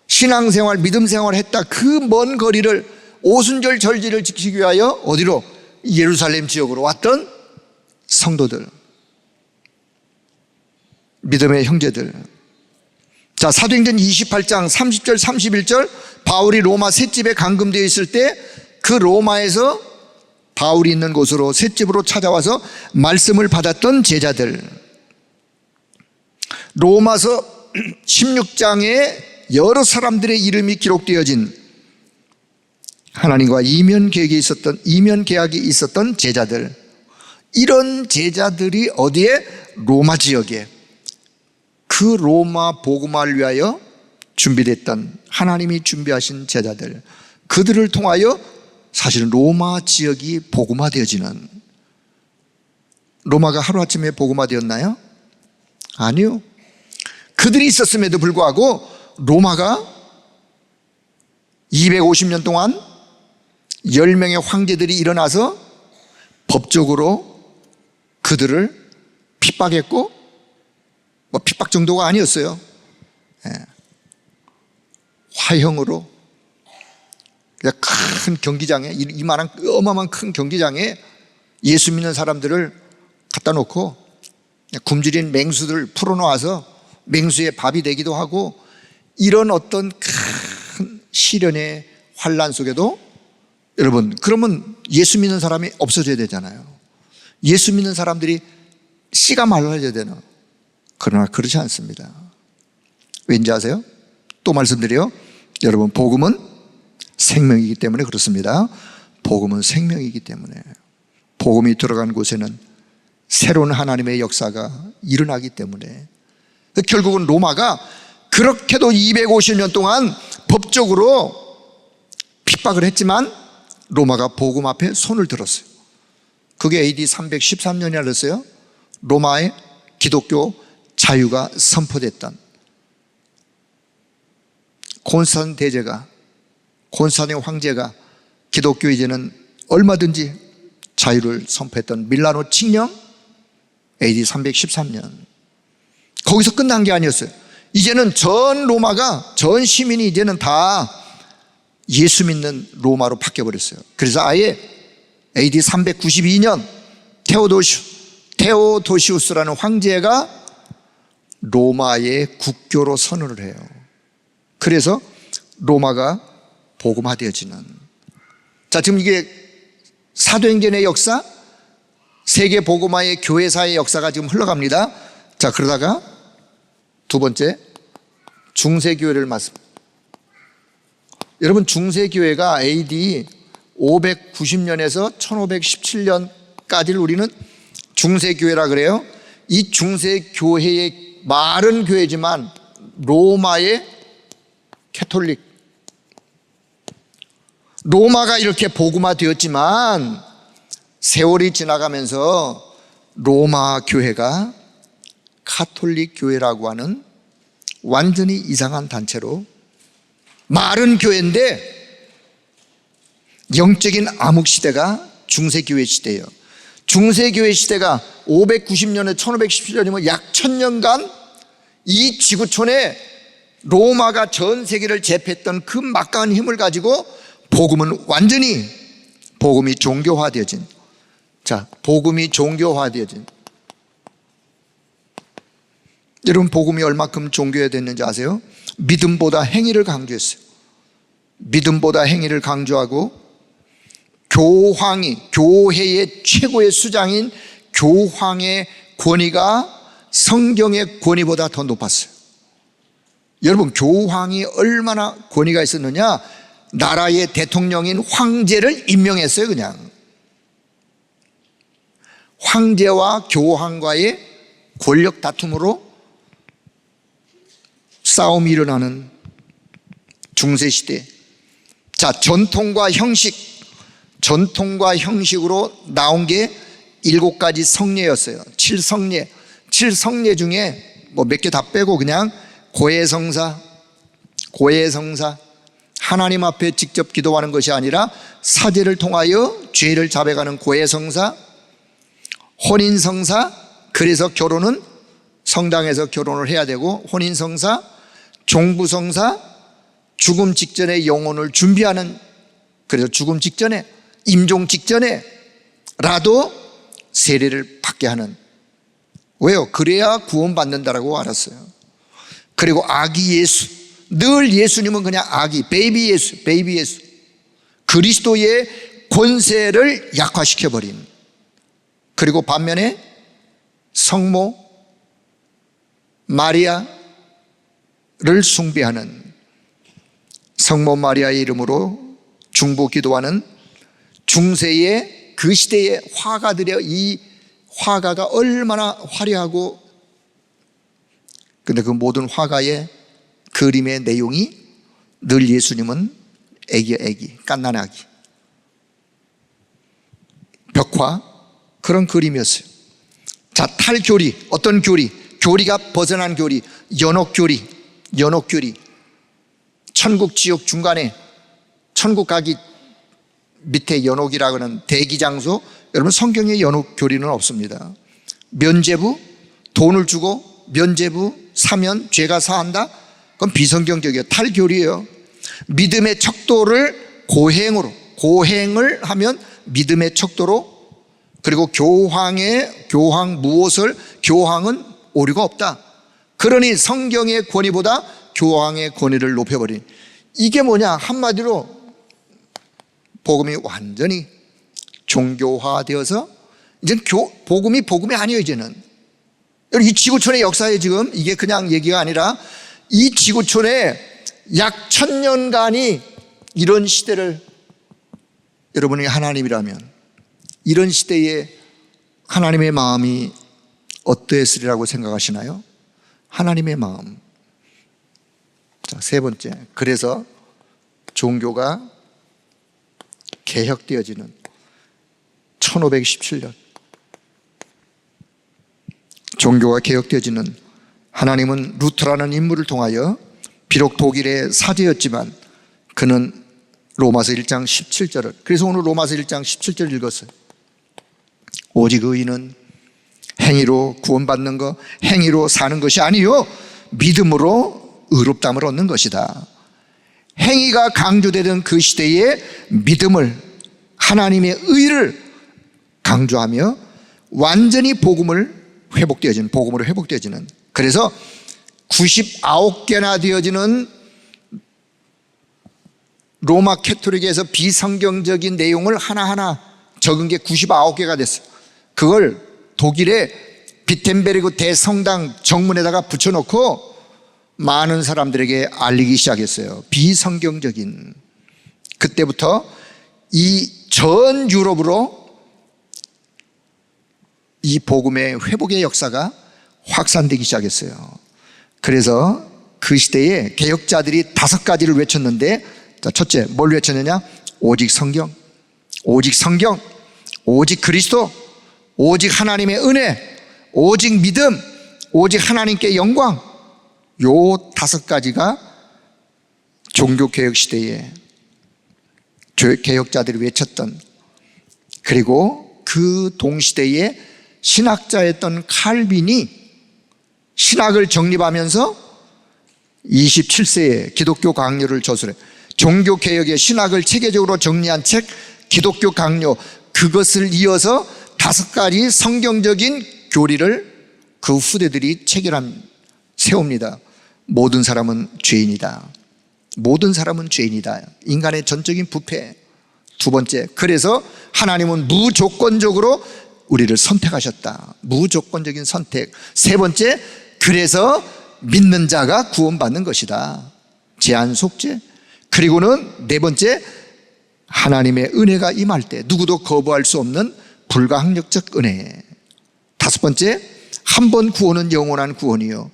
신앙생활, 믿음생활을 했다. 그 먼 거리를 오순절 절기를 지키기 위하여 어디로? 예루살렘 지역으로 왔던 성도들, 믿음의 형제들. 자, 사도행전 28장 30절 31절, 바울이 로마 셋집에 감금되어 있을 때 그 로마에서 바울이 있는 곳으로 셋집으로 찾아와서 말씀을 받았던 제자들. 로마서 16장에 여러 사람들의 이름이 기록되어진 하나님과 이면 계약이 있었던 제자들. 이런 제자들이 어디에? 로마 지역에, 그 로마 복음화를 위하여 준비됐던, 하나님이 준비하신 제자들, 그들을 통하여 사실은 로마 지역이 복음화되어지는. 로마가 하루아침에 복음화되었나요? 아니요. 그들이 있었음에도 불구하고 로마가 250년 동안 10명의 황제들이 일어나서 법적으로 그들을 핍박했고, 핍박 정도가 아니었어요. 화형으로 그냥 큰 경기장에, 이만한 어마어마한 큰 경기장에 예수 믿는 사람들을 갖다 놓고 굶주린 맹수들 풀어놓아서 맹수의 밥이 되기도 하고, 이런 어떤 큰 시련의 환란 속에도, 여러분, 그러면 예수 믿는 사람이 없어져야 되잖아요. 예수 믿는 사람들이 씨가 말라져야 되나? 그러나 그렇지 않습니다. 왠지 아세요? 또 말씀드려요. 여러분, 복음은 생명이기 때문에 그렇습니다. 복음은 생명이기 때문에, 복음이 들어간 곳에는 새로운 하나님의 역사가 일어나기 때문에, 결국은 로마가 그렇게도 250년 동안 법적으로 핍박을 했지만 로마가 복음 앞에 손을 들었어요. 그게 AD 313년이었어요. 로마의 기독교 자유가 선포됐던, 곤스탄의 황제가 기독교 이제는 얼마든지 자유를 선포했던 밀라노 칙령, AD 313년. 거기서 끝난 게 아니었어요. 이제는 전 로마가, 전 시민이 이제는 다 예수 믿는 로마로 바뀌어버렸어요. 그래서 아예 AD 392년 테오도시우스라는 황제가 로마의 국교로 선언을 해요. 그래서 로마가 복음화되어지는. 자, 지금 이게 사도행전의 역사, 세계 복음화의 교회사의 역사가 지금 흘러갑니다. 자, 그러다가 두 번째, 중세교회를 말씀. 여러분, 중세교회가 AD 590년에서 1517년까지를 우리는 중세교회라 그래요. 이 중세교회의 말은 교회지만 로마의 캐톨릭, 로마가 이렇게 복음화 되었지만 세월이 지나가면서 로마 교회가 가톨릭 교회라고 하는 완전히 이상한 단체로, 말은 교회인데 영적인 암흑 시대가 중세교회 시대예요. 중세교회 시대가 590년에 1517년이면 약 1000년간 이 지구촌에 로마가 전 세계를 제패했던 그 막강한 힘을 가지고 복음은 완전히, 복음이 종교화되어진, 자, 복음이 종교화되어진, 여러분, 복음이 얼마큼 종교화됐는지 아세요? 믿음보다 행위를 강조했어요. 믿음보다 행위를 강조하고, 교황이, 교회의 최고의 수장인 교황의 권위가 성경의 권위보다 더 높았어요. 여러분, 교황이 얼마나 권위가 있었느냐? 나라의 대통령인 황제를 임명했어요. 그냥 황제와 교황과의 권력 다툼으로 싸움이 일어나는 중세시대. 자, 전통과 형식으로 나온 게 7가지 성례였어요. 7성례. 7성례 중에 뭐 몇 개 다 빼고 그냥 고해성사, 하나님 앞에 직접 기도하는 것이 아니라 사제를 통하여 죄를 자백하는 고해성사, 혼인성사, 그래서 결혼은 성당에서 결혼을 해야 되고, 혼인성사, 종부성사, 죽음 직전에 영혼을 준비하는, 그래서 죽음 직전에, 임종 직전에 라도 세례를 받게 하는. 왜요? 그래야 구원받는다라고 알았어요. 그리고 아기 예수, 늘 예수님은 그냥 아기, 베이비 예수, 그리스도의 권세를 약화시켜버린. 그리고 반면에 성모 마리아를 숭배하는, 성모 마리아의 이름으로 중보 기도하는 중세의 그 시대의 화가들의, 이 화가가 얼마나 화려하고, 근데 그 모든 화가의 그림의 내용이 늘 예수님은 애기, 갓난 아기, 벽화, 그런 그림이었어요. 자, 탈교리, 어떤 교리? 교리가 벗어난 교리, 연옥교리. 천국 지옥 중간에, 천국 가기 밑에 연옥이라고 하는 대기장소. 여러분, 성경에 연옥교리는 없습니다. 면죄부, 돈을 주고 면죄부 사면 죄가 사한다? 그건 비성경적이에요. 탈교리예요. 믿음의 척도를 고행을 하면 믿음의 척도로, 그리고 교황 무엇을, 교황은 오류가 없다. 그러니 성경의 권위보다 교황의 권위를 높여버린, 이게 뭐냐? 한마디로 복음이 완전히 종교화되어서 이제 복음이 아니에요. 이제는 이 지구촌의 역사에 지금 이게 그냥 얘기가 아니라 이 지구촌에 약 1000년간이 이런 시대를, 여러분이 하나님이라면 이런 시대에 하나님의 마음이 어떠했으리라고 생각하시나요? 하나님의 마음. 자, 세 번째, 그래서 종교가 개혁되어지는 1517년, 종교가 개혁되어지는, 하나님은 루터라는 인물을 통하여, 비록 독일의 사제였지만 그는 로마서 1장 17절을, 그래서 오늘 로마서 1장 17절을 읽었어요. 오직 의인은 행위로 구원받는 것, 행위로 사는 것이 아니요 믿음으로 의롭다함을 얻는 것이다. 행위가 강조되던 그 시대에 믿음을, 하나님의 의를 강조하며 완전히 복음으로 회복되어지는, 그래서 99개나 되어지는 로마 캐토릭에서 비성경적인 내용을 하나하나 적은 게 99개가 됐어요. 그걸 독일의 비텐베르그 대성당 정문에다가 붙여놓고 많은 사람들에게 알리기 시작했어요. 비성경적인. 그때부터 이 전 유럽으로 이 복음의 회복의 역사가 확산되기 시작했어요. 그래서 그 시대에 개혁자들이 5가지를 외쳤는데, 첫째, 뭘 외쳤느냐? 오직 성경, 오직 성경, 오직 그리스도, 오직 하나님의 은혜, 오직 믿음, 오직 하나님께 영광. 요 5가지가 종교개혁 시대에 개혁자들이 외쳤던, 그리고 그 동시대에 신학자였던 칼빈이 신학을 정립하면서 27세에 기독교 강요를 저술해 종교개혁의 신학을 체계적으로 정리한 책 기독교 강요, 그것을 이어서 5가지 성경적인 교리를 그 후대들이 체결한 세웁니다. 모든 사람은 죄인이다. 모든 사람은 죄인이다. 인간의 전적인 부패. 2번째, 그래서 하나님은 무조건적으로 우리를 선택하셨다. 무조건적인 선택. 3번째, 그래서 믿는 자가 구원받는 것이다. 제한 속죄. 그리고는 4번째, 하나님의 은혜가 임할 때 누구도 거부할 수 없는 불가항력적 은혜. 5번째, 한 번 구원은 영원한 구원이요,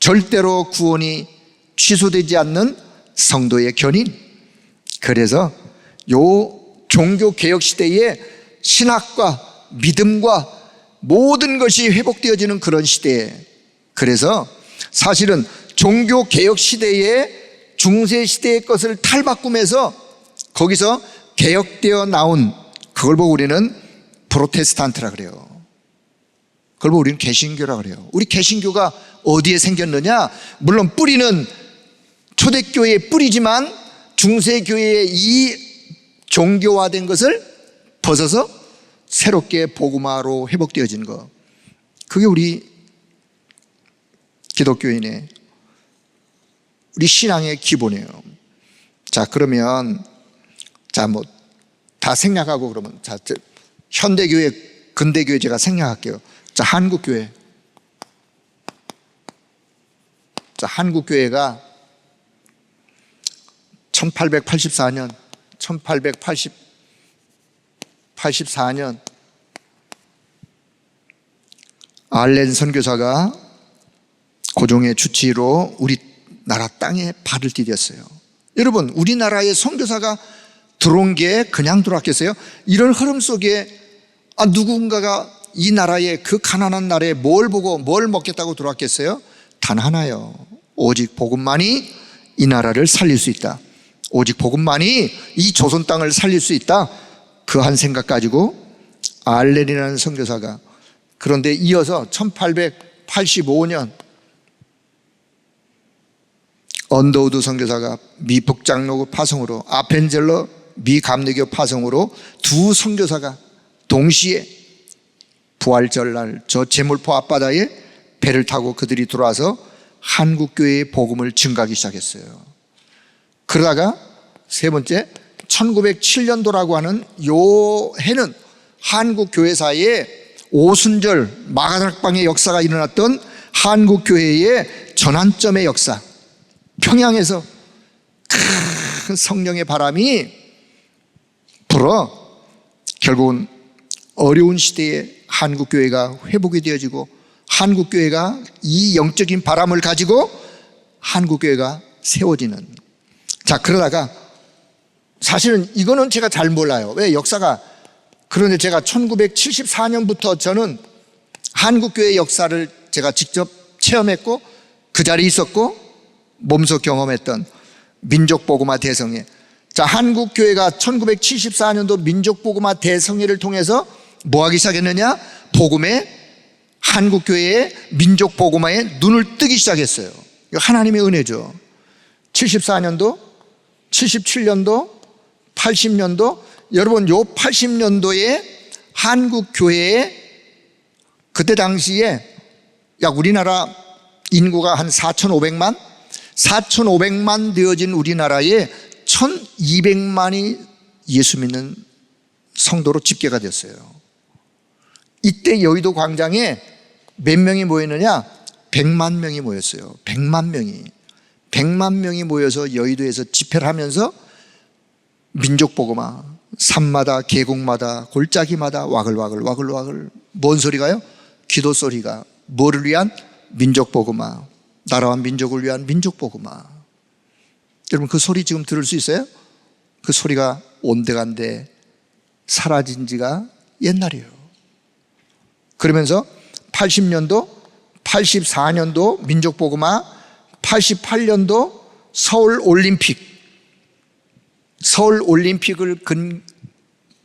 절대로 구원이 취소되지 않는 성도의 견인. 그래서 요 종교개혁 시대에 신학과 믿음과 모든 것이 회복되어지는 그런 시대에, 그래서 사실은 종교개혁 시대에 중세시대의 것을 탈바꿈해서 거기서 개혁되어 나온, 그걸 보고 우리는 프로테스탄트라 그래요. 그걸 보고 우리는 개신교라 그래요. 우리 개신교가 어디에 생겼느냐? 물론 뿌리는 초대교회의 뿌리지만 중세교회의 이 종교화된 것을 벗어서 새롭게 복음화로 회복되어진 것, 그게 우리 기독교인의 우리 신앙의 기본이에요. 자, 그러면 다 생략하고, 그러면 현대교회, 근대교회 제가 생략할게요. 자, 한국교회. 자, 한국교회가 1884년 1884년 알렌 선교사가 고종의 주치로 우리나라 땅에 발을 디뎠어요. 여러분, 우리나라에 선교사가 들어온 게 그냥 들어왔겠어요? 이런 흐름 속에 누군가가 이 나라에, 그 가난한 나라에 뭘 보고 뭘 먹겠다고 들어왔겠어요? 단 하나요. 오직 복음만이 이 나라를 살릴 수 있다. 오직 복음만이 이 조선 땅을 살릴 수 있다. 그 한 생각 가지고 알렌이라는 선교사가, 그런데 이어서 1885년 언더우드 선교사가 미 북장로교 파송으로, 아펜젤러 미 감리교 파송으로 2 선교사가 동시에 부활절날 저 제물포 앞바다에 배를 타고 그들이 들어와서 한국교회의 복음을 증가하기 시작했어요. 그러다가 3번째, 1907년도라고 하는 요 해는 한국교회사에 오순절 마가다락방의 역사가 일어났던 한국교회의 전환점의 역사, 평양에서 큰 성령의 바람이 불어 결국은 어려운 시대에 한국교회가 회복이 되어지고, 한국교회가 이 영적인 바람을 가지고 한국교회가 세워지는. 자, 그러다가 사실은 이거는 제가 잘 몰라요. 왜 역사가. 그런데 제가 1974년부터 저는 한국교회 역사를 제가 직접 체험했고 그 자리에 있었고 몸소 경험했던 민족복음화 대성회. 자, 한국교회가 1974년도 민족복음화 대성회를 통해서 뭐 하기 시작했느냐? 복음의, 한국교회의 민족복음화에 눈을 뜨기 시작했어요. 이거 하나님의 은혜죠. 74년도, 77년도, 80년도, 여러분 요 80년도에 한국교회에 그때 당시에 약 우리나라 인구가 한 4,500만 되어진 우리나라에 1,200만이 예수 믿는 성도로 집계가 됐어요. 이때 여의도 광장에 몇 명이 모였느냐? 100만 명이 모였어요. 100만 명이. 100만 명이 모여서 여의도에서 집회를 하면서 민족복음화, 산마다 계곡마다 골짜기마다 와글와글 뭔 소리가요? 기도 소리가. 뭐를 위한? 민족복음화, 나라와 민족을 위한 민족복음화. 여러분 그 소리 지금 들을 수 있어요? 그 소리가 온데간데 사라진 지가 옛날이에요. 그러면서 80년도, 84년도 민족복음화, 88년도 서울올림픽을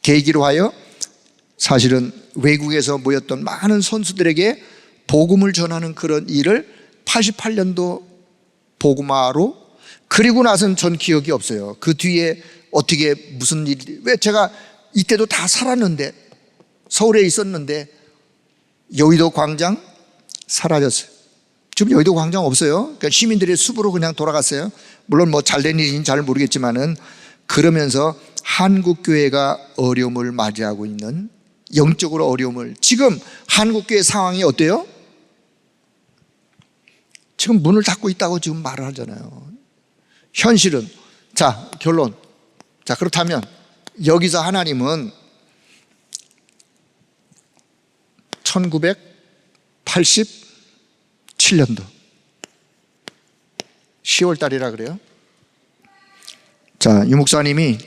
계기로 하여 사실은 외국에서 모였던 많은 선수들에게 복음을 전하는 그런 일을 88년도 복음화로, 그리고 나서는 전 기억이 없어요. 그 뒤에 어떻게 무슨 일이, 왜 제가 이때도 다 살았는데, 서울에 있었는데 여의도 광장 사라졌어요. 지금 여의도 광장 없어요. 그러니까 시민들이 숲으로 그냥 돌아갔어요. 물론 뭐 잘된 일인지 잘 모르겠지만은, 그러면서 한국교회가 어려움을 맞이하고 있는, 영적으로 어려움을, 지금 한국교회 상황이 어때요? 지금 문을 닫고 있다고 지금 말을 하잖아요. 현실은. 자, 결론. 자, 그렇다면 여기서 하나님은 1987년도 10월 달이라 그래요. 자, 유 목사님이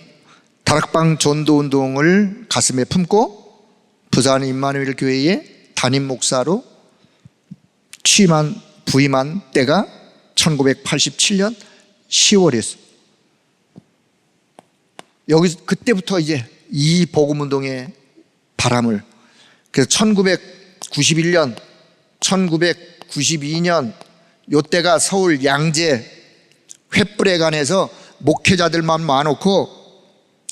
다락방 전도운동을 가슴에 품고 부산 임마누엘 교회의 담임 목사로 부임한 때가 1987년 10월이었어요. 여기 그때부터 이제 이 복음운동의 바람을, 그래서 1991년, 1992년 요때가 서울 양재 횃불회관에서 목회자들만 모아놓고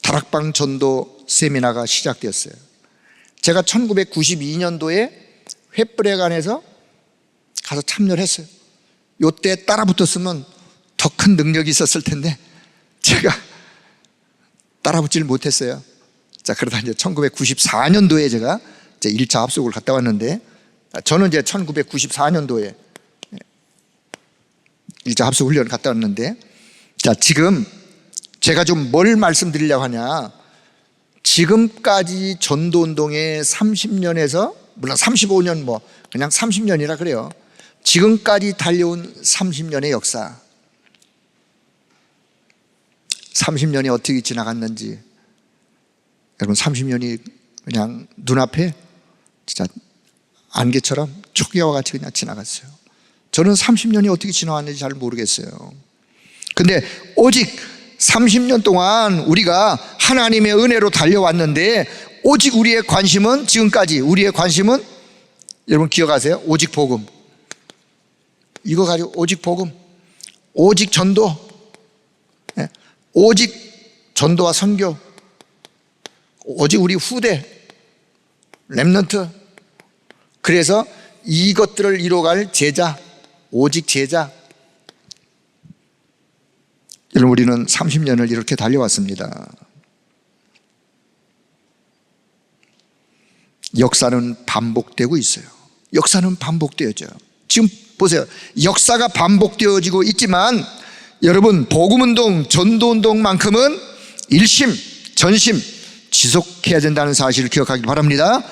다락방 전도 세미나가 시작되었어요. 제가 1992년도에 횃불회관에서 가서 참여를 했어요. 요때 따라 붙었으면 더 큰 능력이 있었을 텐데 제가 따라 붙지를 못했어요. 자, 그러다 이제 1994년도에 제가 이제 1차 합숙을 갔다 왔는데, 저는 이제 1994년도에 1차 합숙 훈련을 갔다 왔는데, 자, 지금 제가 좀 뭘 말씀드리려고 하냐, 지금까지 전도운동의 30년에서, 물론 35년 뭐 그냥 30년이라 그래요. 지금까지 달려온 30년의 역사, 30년이 어떻게 지나갔는지, 여러분 30년이 그냥 눈앞에 진짜 안개처럼 초기화와 같이 그냥 지나갔어요. 저는 30년이 어떻게 지나왔는지 잘 모르겠어요. 근데 오직 30년 동안 우리가 하나님의 은혜로 달려왔는데, 오직 우리의 관심은, 지금까지 우리의 관심은, 여러분 기억하세요? 오직 복음. 이거 가지고 오직 복음, 오직 전도, 오직 전도와 선교, 오직 우리 후대 렘넌트. 그래서 이것들을 이뤄갈 제자, 오직 제자. 여러분 우리는 30년을 이렇게 달려왔습니다. 역사는 반복되고 있어요. 역사는 반복되어져요. 지금 보세요. 역사가 반복되어지고 있지만 여러분 복음운동, 전도운동만큼은 일심, 전심 지속해야 된다는 사실을 기억하길 바랍니다.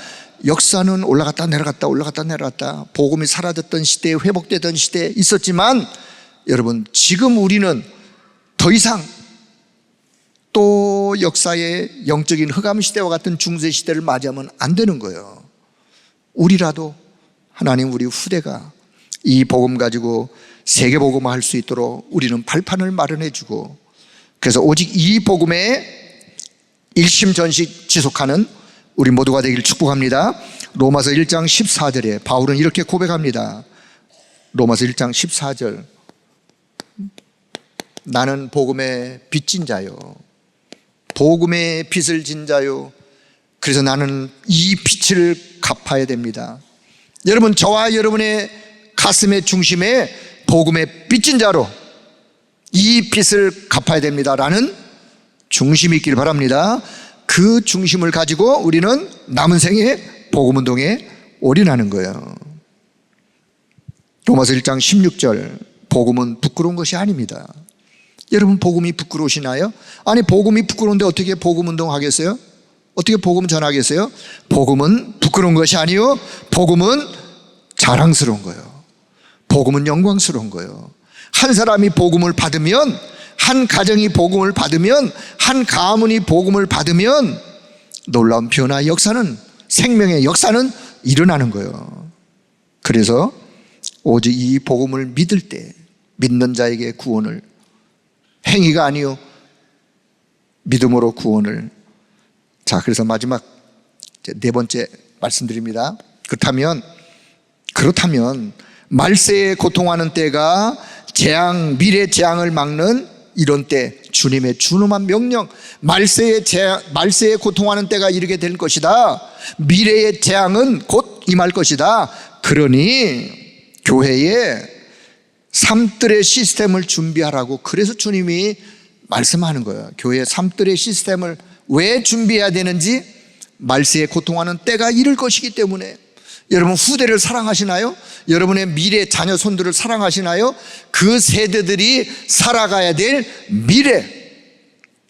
역사는 올라갔다 내려갔다 올라갔다 내려갔다, 복음이 사라졌던 시대에 회복되던 시대에 있었지만, 여러분 지금 우리는 더 이상 또 역사의 영적인 흑암 시대와 같은 중세 시대를 맞이하면 안 되는 거예요. 우리라도, 하나님 우리 후대가 이 복음 가지고 세계 복음화 할 수 있도록 우리는 발판을 마련해 주고, 그래서 오직 이 복음에 일심전식 지속하는 우리 모두가 되기를 축복합니다. 로마서 1장 14절에 바울은 이렇게 고백합니다. 로마서 1장 14절, 나는 복음의 빚진 자요, 복음의 빚을 진 자요, 그래서 나는 이 빚을 갚아야 됩니다. 여러분 저와 여러분의 가슴의 중심에 복음의 빚진 자로 이 빚을 갚아야 됩니다라는 중심이 있길 바랍니다. 그 중심을 가지고 우리는 남은 생에 복음운동에 올인하는 거예요. 로마서 1장 16절, 복음은 부끄러운 것이 아닙니다. 여러분, 복음이 부끄러우시나요? 아니, 복음이 부끄러운데 어떻게 복음운동 하겠어요? 어떻게 복음 전하겠어요? 복음은 부끄러운 것이 아니요, 복음은 자랑스러운 거예요. 복음은 영광스러운 거예요. 한 사람이 복음을 받으면, 한 가정이 복음을 받으면, 한 가문이 복음을 받으면 놀라운 변화 역사는, 생명의 역사는 일어나는 거예요. 그래서 오직 이 복음을 믿을 때 믿는 자에게 구원을, 행위가 아니요 믿음으로 구원을. 자, 그래서 마지막 네 번째 말씀드립니다. 그렇다면 말세에 고통하는 때가 재앙, 미래 재앙을 막는 이런 때, 주님의 준엄한 명령, 말세에 고통하는 때가 이르게 될 것이다. 미래의 재앙은 곧 임할 것이다. 그러니 교회에 삼뜰의 시스템을 준비하라고, 그래서 주님이 말씀하는 거예요. 교회의 삼뜰의 시스템을 왜 준비해야 되는지, 말세에 고통하는 때가 이를 것이기 때문에. 여러분, 후대를 사랑하시나요? 여러분의 미래 자녀 손들을 사랑하시나요? 그 세대들이 살아가야 될 미래,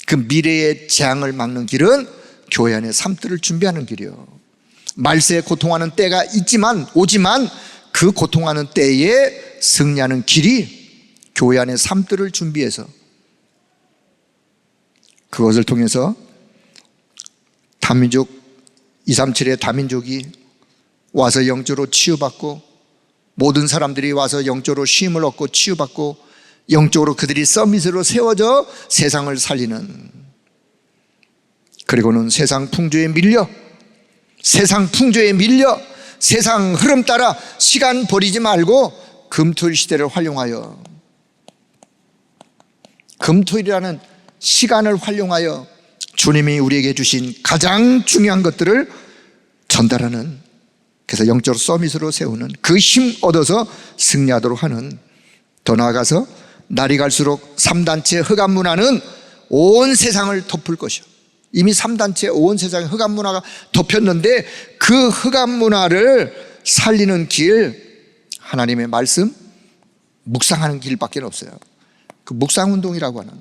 그 미래의 재앙을 막는 길은 교회 안에 삼뜰을 준비하는 길이요. 말세에 고통하는 때가 오지만 그 고통하는 때에 승리하는 길이 교회 안에 삼뜰을 준비해서, 그것을 통해서 다민족 237의 다민족이 와서 영적으로 치유받고, 모든 사람들이 와서 영적으로 쉼을 얻고 치유받고, 영적으로 그들이 서밋으로 세워져 세상을 살리는, 그리고는 세상 풍조에 밀려 세상 흐름 따라 시간 버리지 말고 금토일 시대를 활용하여, 금토일이라는 시간을 활용하여 주님이 우리에게 주신 가장 중요한 것들을 전달하는, 그래서 영적으로 서밋으로 세우는, 그 힘 얻어서 승리하도록 하는, 더 나아가서 날이 갈수록 3단체 흑암 문화는 온 세상을 덮을 것이요. 이미 3단체 온 세상에 흑암 문화가 덮였는데, 그 흑암 문화를 살리는 길, 하나님의 말씀, 묵상하는 길밖에 없어요. 그 묵상운동이라고 하는,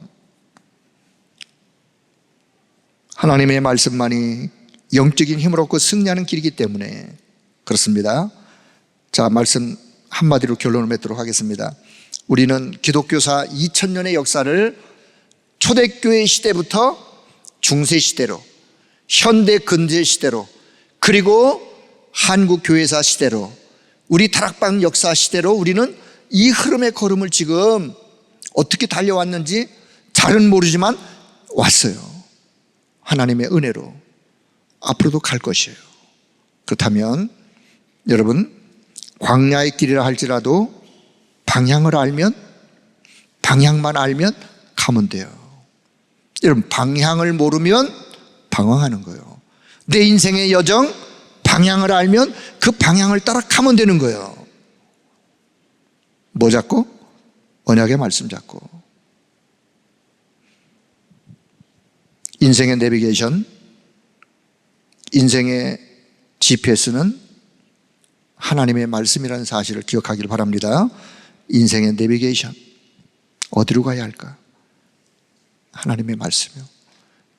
하나님의 말씀만이 영적인 힘을 얻고 승리하는 길이기 때문에 그렇습니다. 자, 말씀 한마디로 결론을 맺도록 하겠습니다. 우리는 기독교사 2000년의 역사를 초대교회 시대부터 중세시대로, 현대 근대 시대로, 그리고 한국교회사 시대로, 우리 다락방 역사 시대로 우리는 이 흐름의 걸음을 지금 어떻게 달려왔는지 잘은 모르지만 왔어요. 하나님의 은혜로 앞으로도 갈 것이에요. 그렇다면 여러분, 광야의 길이라 할지라도 방향만 알면 가면 돼요. 여러분, 방향을 모르면 방황하는 거예요. 내 인생의 여정, 방향을 알면 그 방향을 따라 가면 되는 거예요. 뭐 잡고? 언약의 말씀 잡고. 인생의 내비게이션, 인생의 GPS는 하나님의 말씀이라는 사실을 기억하기를 바랍니다. 인생의 내비게이션, 어디로 가야 할까? 하나님의 말씀이요.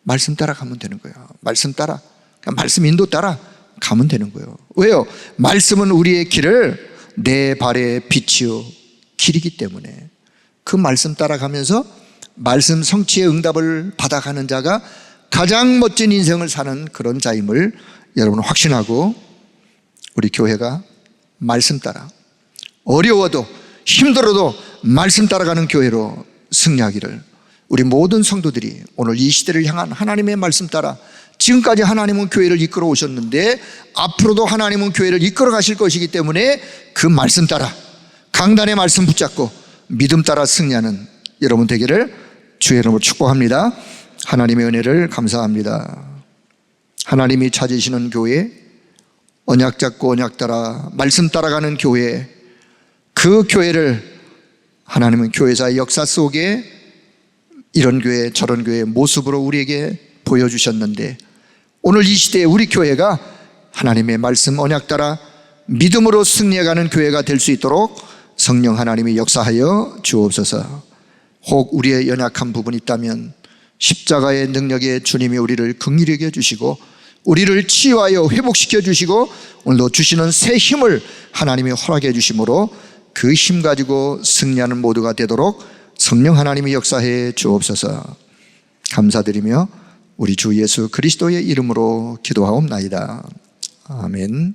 말씀 따라 가면 되는 거예요. 말씀 따라, 그러니까 말씀 인도 따라 가면 되는 거예요. 왜요? 말씀은 우리의 길을 내 발의 빛이요 길이기 때문에, 그 말씀 따라가면서 말씀 성취의 응답을 받아가는 자가 가장 멋진 인생을 사는 그런 자임을 여러분 확신하고, 우리 교회가 말씀 따라, 어려워도 힘들어도 말씀 따라가는 교회로 승리하기를, 우리 모든 성도들이 오늘 이 시대를 향한 하나님의 말씀 따라, 지금까지 하나님은 교회를 이끌어 오셨는데 앞으로도 하나님은 교회를 이끌어 가실 것이기 때문에 그 말씀 따라, 강단의 말씀 붙잡고 믿음 따라 승리하는 여러분 되기를 주의 이름으로 축복합니다. 하나님의 은혜를 감사합니다. 하나님이 찾으시는 교회, 언약 잡고 언약 따라 말씀 따라가는 교회, 그 교회를 하나님은 교회사의 역사 속에 이런 교회 저런 교회의 모습으로 우리에게 보여주셨는데, 오늘 이 시대에 우리 교회가 하나님의 말씀 언약 따라 믿음으로 승리해가는 교회가 될 수 있도록 성령 하나님이 역사하여 주옵소서. 혹 우리의 연약한 부분이 있다면 십자가의 능력에 주님이 우리를 긍휼히 여겨 주시고 우리를 치유하여 회복시켜 주시고 오늘도 주시는 새 힘을 하나님이 허락해 주심으로 그 힘 가지고 승리하는 모두가 되도록 성령 하나님이 역사해 주옵소서. 감사드리며 우리 주 예수 그리스도의 이름으로 기도하옵나이다. 아멘.